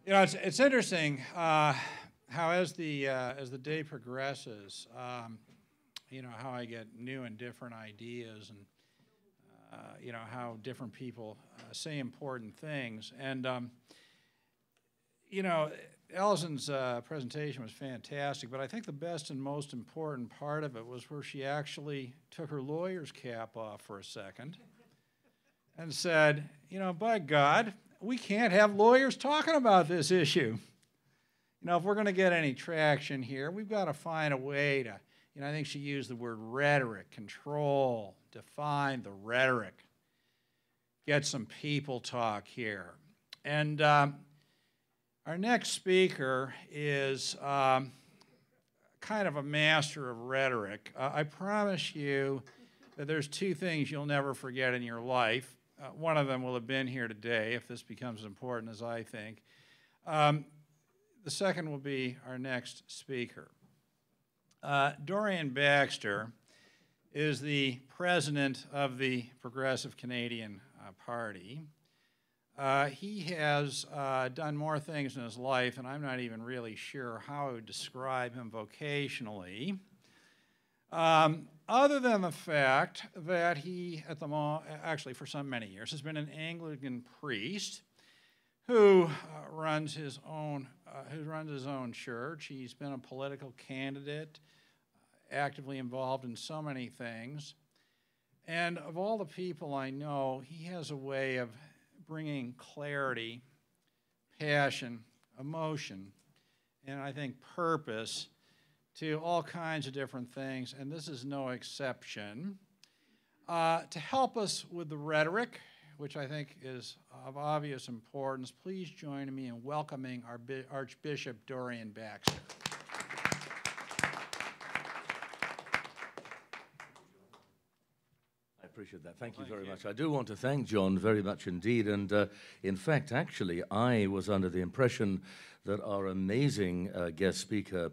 You know, it's interesting how as the day progresses, you know, how I get new and different ideas, and you know, how different people say important things. And you know, Allison's presentation was fantastic, but I think the best and most important part of it was where she actually took her lawyer's cap off for a second and said, you know, by God, we can't have lawyers talking about this issue. You know, if we're going to get any traction here, we've got to find a way to, you know, I think she used the word rhetoric, control, define the rhetoric, get some people talk here. And our next speaker is kind of a master of rhetoric. I promise you that there's two things you'll never forget in your life. One of them will have been here today, if this becomes as important as I think. The second will be our next speaker. Dorian Baxter is the president of the Progressive Canadian Party. He has done more things in his life, and I'm not even really sure how I would describe him vocationally. Other than the fact that he, at the moment, actually for many years, has been an Anglican priest who runs his own church. He's been a political candidate, actively involved in so many things. And of all the people I know, he has a way of bringing clarity, passion, emotion, and I think purpose to all kinds of different things, and this is no exception. To help us with the rhetoric, which I think is of obvious importance, please join me in welcoming our Archbishop Dorian Baxter. I appreciate that. Thank you very much. I do want to thank John very much indeed, and in fact, actually, I was under the impression that our amazing guest speaker,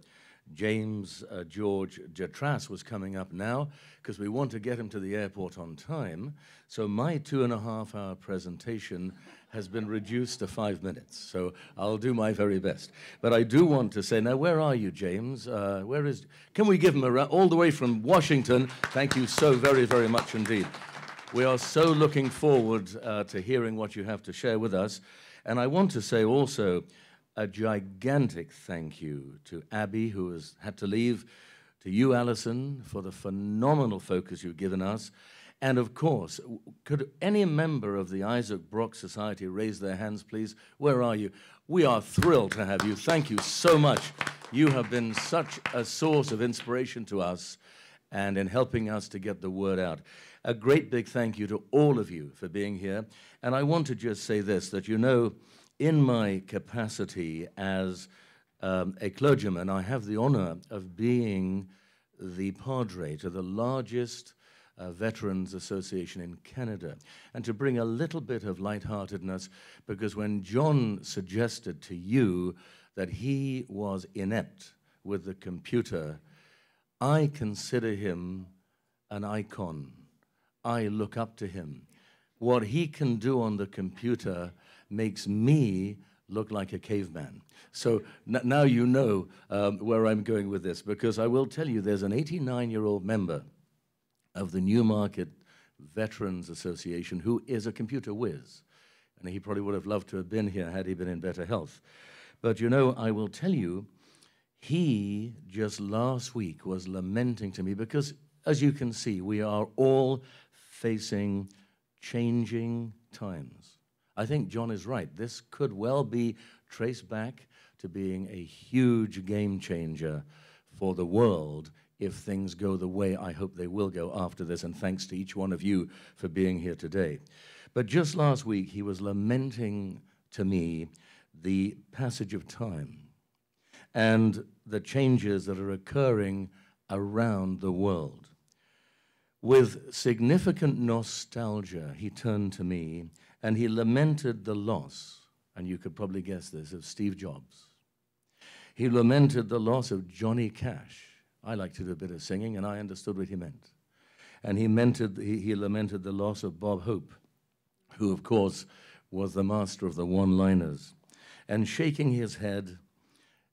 James George Jatras, was coming up now because we want to get him to the airport on time. So my 2.5-hour presentation has been reduced to 5 minutes. So I'll do my very best. But I do want to say, now, where are you, James? Can we give him a round, all the way from Washington? Thank you so very, very much indeed. We are so looking forward to hearing what you have to share with us. And I want to say also, a gigantic thank you to Abby, who has had to leave, to you, Alison, for the phenomenal focus you've given us. And of course, could any member of the Isaac Brock Society raise their hands, please? Where are you? We are thrilled to have you. Thank you so much. You have been such a source of inspiration to us and in helping us to get the word out. A great big thank you to all of you for being here. And I want to just say this, that you know, in my capacity as a clergyman, I have the honor of being the padre to the largest veterans association in Canada, and to bring a little bit of lightheartedness, because when John suggested to you that he was inept with the computer, I consider him an icon. I look up to him. What he can do on the computer makes me look like a caveman. So now you know where I'm going with this, because I will tell you there's an 89-year-old member of the Newmarket Veterans Association who is a computer whiz. And he probably would have loved to have been here had he been in better health. But you know, I will tell you, he just last week was lamenting to me, because as you can see, we are all facing changing times. I think John is right. This could well be traced back to being a huge game changer for the world if things go the way I hope they will go after this, and thanks to each one of you for being here today. But just last week, he was lamenting to me the passage of time and the changes that are occurring around the world. With significant nostalgia, he turned to me and he lamented the loss, and you could probably guess this, of Steve Jobs. He lamented the loss of Johnny Cash. I like to do a bit of singing, and I understood what he meant. And he lamented the loss of Bob Hope, who, of course, was the master of the one-liners. and shaking his head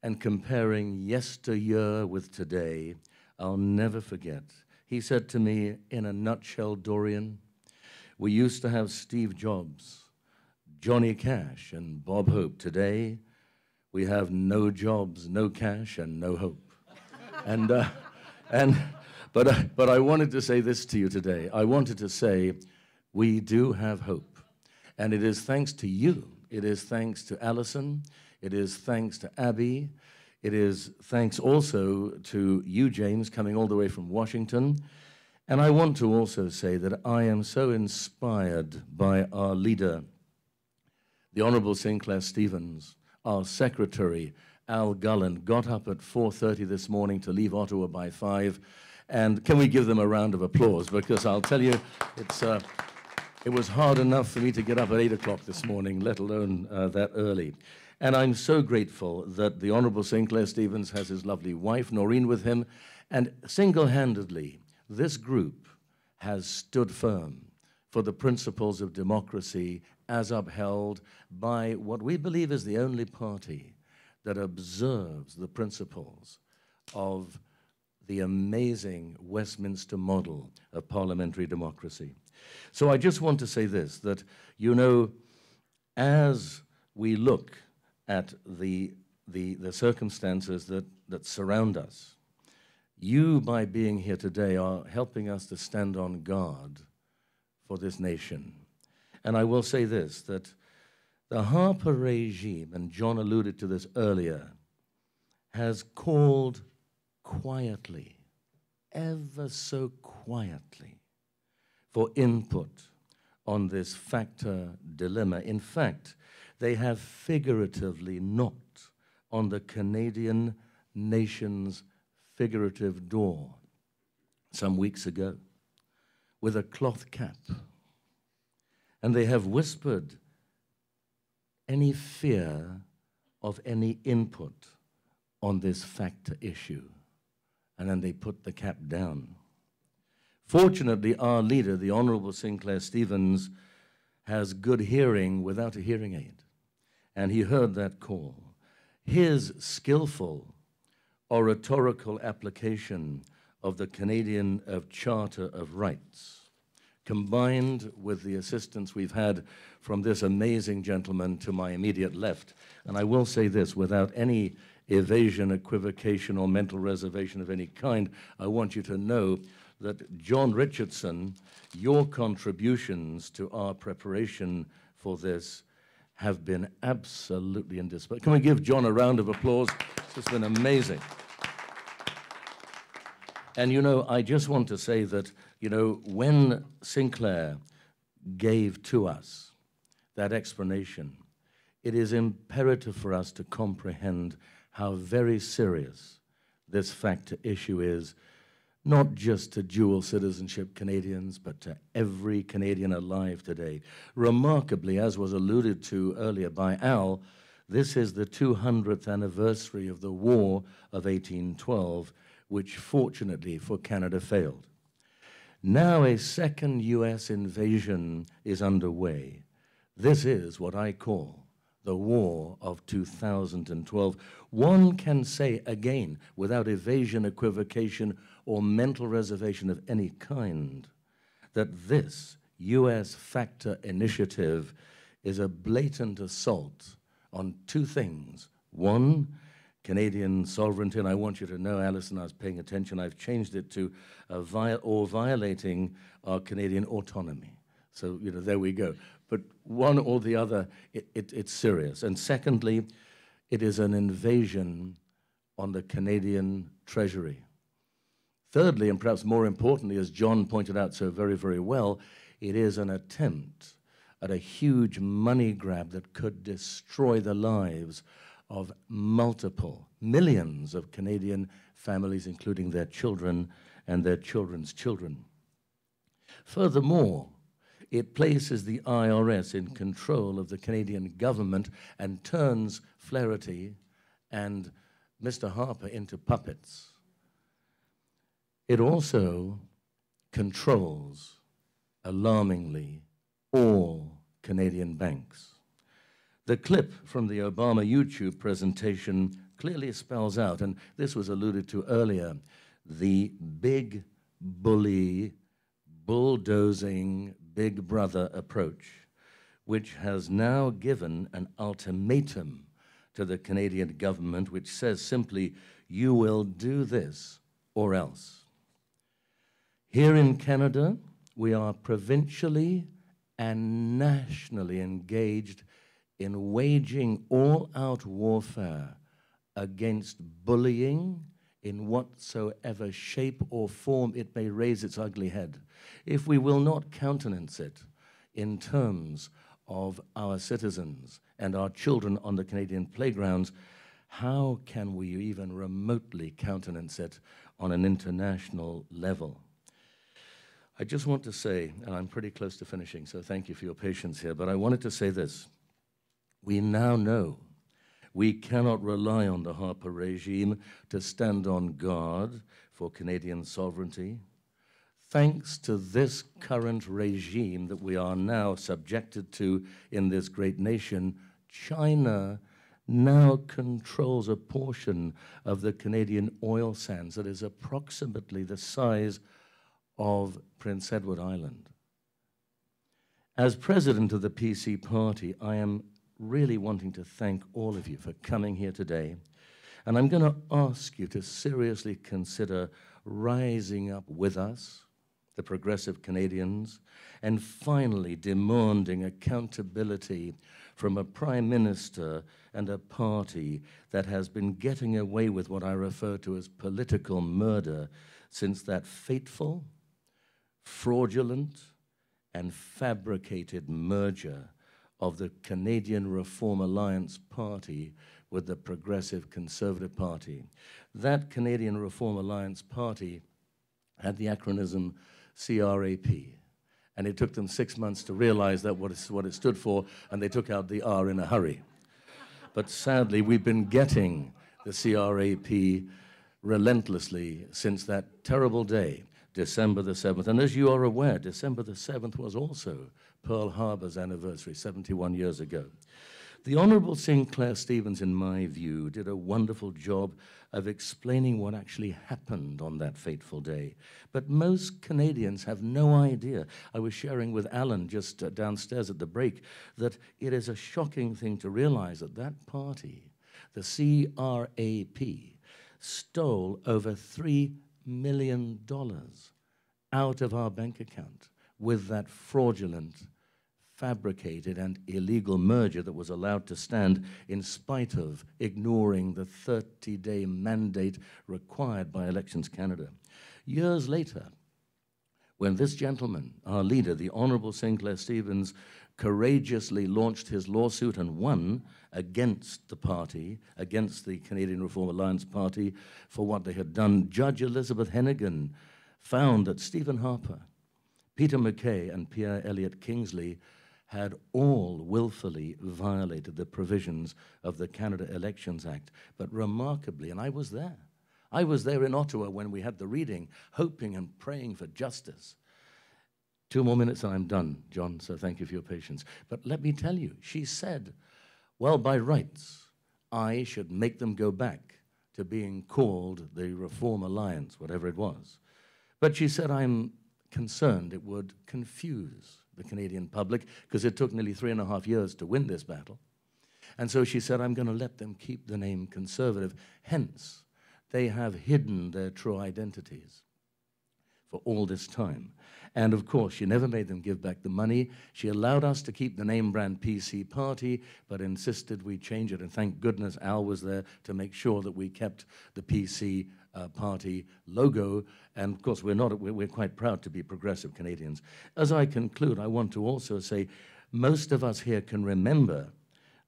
and comparing yesteryear with today, I'll never forget. He said to me, in a nutshell, Dorian, we used to have Steve Jobs, Johnny Cash, and Bob Hope. Today, we have no Jobs, no Cash, and no Hope. But I wanted to say this to you today. I wanted to say, we do have hope. And it is thanks to you. It is thanks to Alison. It is thanks to Abby. It is thanks also to you, James, coming all the way from Washington. And I want to also say that I am so inspired by our leader, the Honorable Sinclair Stevens. Our secretary, Al Gulland, got up at 4:30 this morning to leave Ottawa by 5. And can we give them a round of applause? Because I'll tell you, it was hard enough for me to get up at 8 o'clock this morning, let alone that early. And I'm so grateful that the Honorable Sinclair Stevens has his lovely wife, Noreen, with him. And single-handedly, this group has stood firm for the principles of democracy as upheld by what we believe is the only party that observes the principles of the amazing Westminster model of parliamentary democracy. So I just want to say this, that, you know, as we look at the circumstances that surround us, you, by being here today, are helping us to stand on guard for this nation. And I will say this, that the Harper regime, and John alluded to this earlier, has called quietly, ever so quietly, for input on this FATCA dilemma. In fact, they have figuratively knocked on the Canadian nation's figurative door some weeks ago with a cloth cap. And they have whispered any fear of any input on this FATCA issue. And then they put the cap down. Fortunately, our leader, the Honorable Sinclair Stevens, has good hearing without a hearing aid. And he heard that call. His skillful oratorical application of the Canadian Charter of Rights, combined with the assistance we've had from this amazing gentleman to my immediate left. And I will say this, without any evasion, equivocation, or mental reservation of any kind, I want you to know that John Richardson, your contributions to our preparation for this have been absolutely indispensable. Can we give John a round of applause? It's been amazing. And, you know, I just want to say that, you know, when Sinclair gave to us that explanation, it is imperative for us to comprehend how very serious this FATCA issue is, not just to dual citizenship Canadians, but to every Canadian alive today. Remarkably, as was alluded to earlier by Al, this is the 200th anniversary of the War of 1812, which fortunately for Canada failed. Now a second US invasion is underway. This is what I call the War of 2012. One can say again, without evasion, equivocation, or mental reservation of any kind, that this US FATCA initiative is a blatant assault on two things. One, Canadian sovereignty, and I want you to know, Alison, I was paying attention, I've changed it to violating our Canadian autonomy. So, you know, there we go. But one or the other, it's serious. And secondly, it is an invasion on the Canadian treasury. Thirdly, and perhaps more importantly, as John pointed out so very, very well, it is an attempt at a huge money grab that could destroy the lives of multiple millions of Canadian families, including their children and their children's children. Furthermore, it places the IRS in control of the Canadian government and turns Flaherty and Mr. Harper into puppets. It also controls, alarmingly, all Canadian banks. The clip from the Obama YouTube presentation clearly spells out, and this was alluded to earlier, the big bully, bulldozing big brother approach, which has now given an ultimatum to the Canadian government, which says simply, you will do this or else. Here in Canada, we are provincially and nationally engaged in waging all-out warfare against bullying in whatsoever shape or form it may raise its ugly head. If we will not countenance it in terms of our citizens and our children on the Canadian playgrounds, how can we even remotely countenance it on an international level? I just want to say, and I'm pretty close to finishing, so thank you for your patience here, but I wanted to say this. We now know we cannot rely on the Harper regime to stand on guard for Canadian sovereignty. Thanks to this current regime that we are now subjected to in this great nation, China now controls a portion of the Canadian oil sands that is approximately the size of Prince Edward Island. As president of the PC Party, I am really wanting to thank all of you for coming here today. And I'm going to ask you to seriously consider rising up with us, the progressive Canadians, and finally demanding accountability from a Prime Minister and a party that has been getting away with what I refer to as political murder since that fateful, fraudulent, and fabricated merger of the Canadian Reform Alliance Party with the Progressive Conservative Party. That Canadian Reform Alliance Party had the acronym CRAP, and it took them 6 months to realize that what it stood for, and they took out the R in a hurry. But sadly, we've been getting the CRAP relentlessly since that terrible day, December the 7th. And as you are aware, December the 7th was also Pearl Harbor's anniversary, 71 years ago. The Honourable Sinclair Stevens, in my view, did a wonderful job of explaining what actually happened on that fateful day. But most Canadians have no idea. I was sharing with Alan just downstairs at the break that it is a shocking thing to realize that that party, the CRAP, stole over $3 million out of our bank account with that fraudulent, fabricated and illegal merger that was allowed to stand in spite of ignoring the 30-day mandate required by Elections Canada. Years later, when this gentleman, our leader, the Honourable Sinclair Stevens, courageously launched his lawsuit and won against the party, against the Canadian Reform Alliance Party, for what they had done, Judge Elizabeth Hennigan found that Stephen Harper, Peter MacKay, and Pierre Elliott Kingsley had all willfully violated the provisions of the Canada Elections Act. But remarkably, and I was there in Ottawa when we had the reading, hoping and praying for justice. 2 more minutes and I'm done, John, so thank you for your patience. But let me tell you, she said, well, by rights, I should make them go back to being called the Reform Alliance, whatever it was. But she said, I'm concerned it would confuse the Canadian public because it took nearly 3.5 years to win this battle. And so she said, I'm going to let them keep the name Conservative. Hence, they have hidden their true identities for all this time. And of course, she never made them give back the money. She allowed us to keep the name brand PC Party, but insisted we change it. And thank goodness Al was there to make sure that we kept the PC Party logo. And of course, we're quite proud to be progressive Canadians. As I conclude, I want to also say, most of us here can remember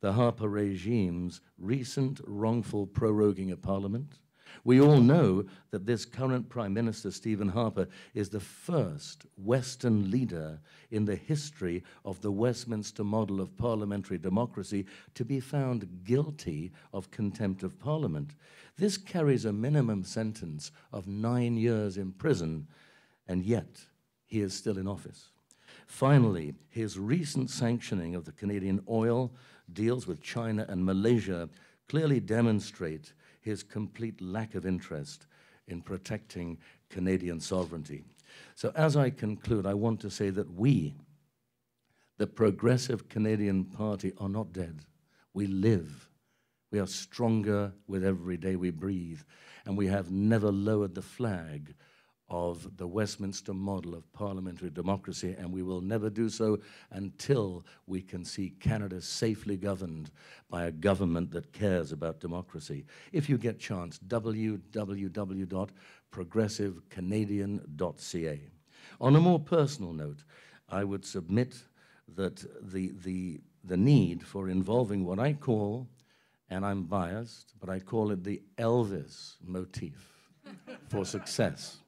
the Harper regime's recent wrongful proroguing of Parliament. We all know that this current Prime Minister, Stephen Harper, is the first Western leader in the history of the Westminster model of parliamentary democracy to be found guilty of contempt of Parliament. This carries a minimum sentence of 9 years in prison, and yet he is still in office. Finally, his recent sanctioning of the Canadian oil deals with China and Malaysia clearly demonstrate his complete lack of interest in protecting Canadian sovereignty. So as I conclude, I want to say that we, the Progressive Canadian Party, are not dead. We live. We are stronger with every day we breathe, and we have never lowered the flag of the Westminster model of parliamentary democracy, and we will never do so until we can see Canada safely governed by a government that cares about democracy. If you get chance, www.progressivecanadian.ca. On a more personal note, I would submit that the need for involving what I call, and I'm biased, but I call it the Elvis motif for success.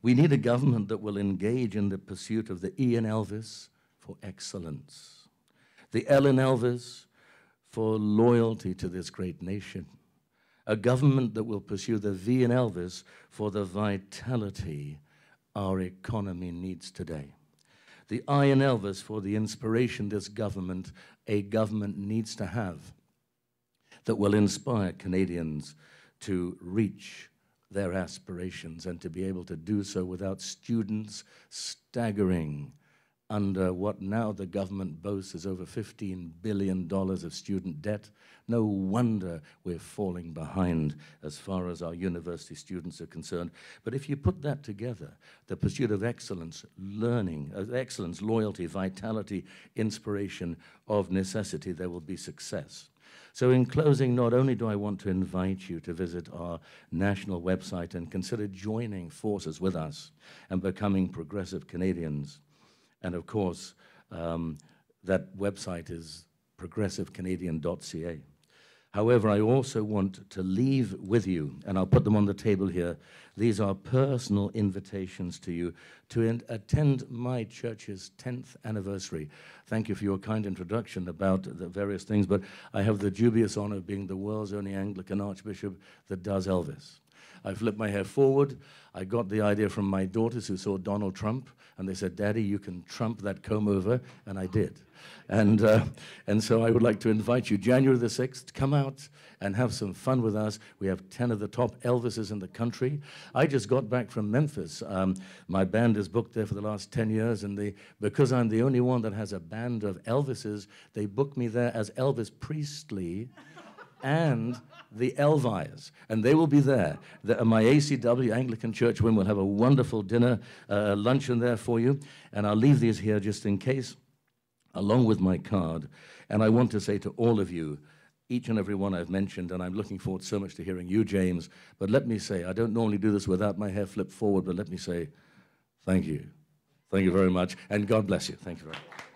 We need a government that will engage in the pursuit of the E in Elvis for excellence, the L in Elvis for loyalty to this great nation, a government that will pursue the V in Elvis for the vitality our economy needs today, the I in Elvis for the inspiration this government, a government needs to have, that will inspire Canadians to reach their aspirations and to be able to do so without students staggering under what now the government boasts is over $15 billion of student debt. No wonder we're falling behind as far as our university students are concerned. But if you put that together, the pursuit of excellence, learning, excellence, loyalty, vitality, inspiration, of necessity, there will be success. So in closing, not only do I want to invite you to visit our national website and consider joining forces with us and becoming progressive Canadians, and of course, that website is progressivecanadian.ca. However, I also want to leave with you, and I'll put them on the table here, these are personal invitations to you to attend my church's 10th anniversary. Thank you for your kind introduction about the various things, but I have the dubious honor of being the world's only Anglican Archbishop that does Elvis. I flipped my hair forward. I got the idea from my daughters who saw Donald Trump, and they said, "Daddy, you can trump that comb over," and I did. And so I would like to invite you, January the 6th, come out and have some fun with us. We have 10 of the top Elvises in the country. I just got back from Memphis. My band is booked there for the last 10 years, and because I'm the only one that has a band of Elvises, they booked me there as elvis-priestly and the Elvis, and they will be there. My ACW, Anglican Church Women, will have a wonderful dinner, luncheon there for you, and I'll leave these here just in case, along with my card. And I want to say to all of you, each and every one I've mentioned, and I'm looking forward so much to hearing you, James, but let me say, I don't normally do this without my hair flipped forward, but let me say thank you. Thank you very much, and God bless you. Thank you very much.